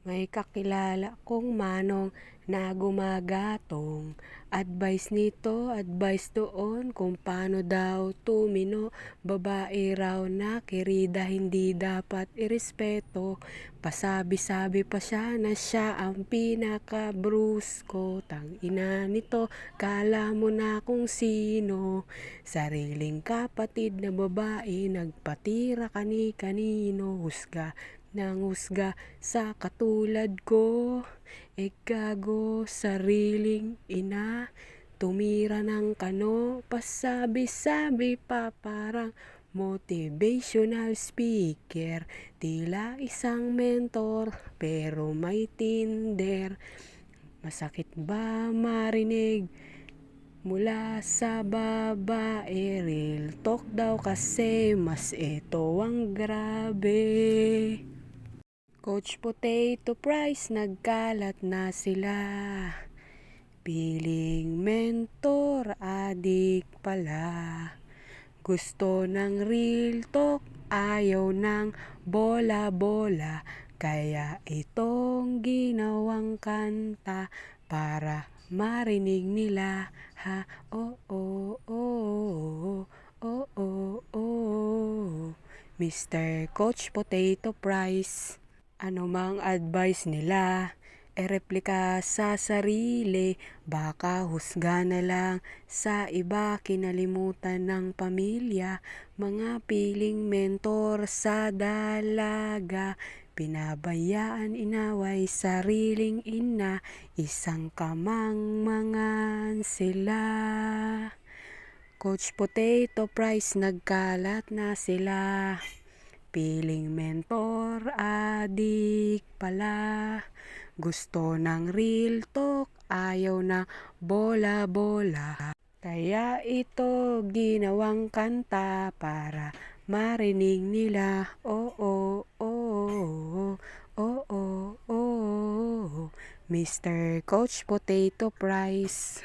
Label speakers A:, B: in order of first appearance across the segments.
A: May kakilala kong manong na gumagatong. Advice nito, advice doon kung paano daw tumino. Babae raw na kirida hindi dapat irespeto. Pasabi-sabi pa siya na siya ang pinaka-brusko. Tangina nito, kala mo na kung sino. Sariling kapatid na babae, nagpatira kani-kanino. Husga nang husga sa katulad ko. Gago, sariling ina, tumira ng kano, pasabi-sabi pa parang motivational speaker. Tila isang mentor pero may Tinder. Masakit ba marinig mula sa babae? Real talk daw kasi mas ito ang grabe. Coach Potato Price, nagkalat na sila. Piling mentor, adik pala. Gusto ng real talk, ayaw ng bola-bola. Kaya itong ginawang kanta para marinig nila. Ha, oh, oh, oh, oh, oh, oh. Mr. Coach Potato Price. Ano mang advice nila, replika sa sarili, baka husga na lang sa iba, kinalimutan ng pamilya, mga piling mentor sa dalaga, pinabayaan inaway sariling ina, isang kamangmangan sila. Coach Potato Price, nagkalat na sila. Piling mentor, adik pala. Gusto ng real talk, ayaw na bola-bola. Kaya ito ginawang kanta para marinig nila. Oh, oh, oh, oh, oh, oh. Mr. Coach Potato Price.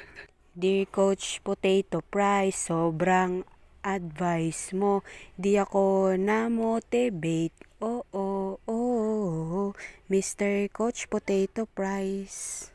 A: Dear Coach Potato Price, sobrang advice mo, di ako na-motivate. Oh, oh, oh, oh, Mr. Coach Potato Price.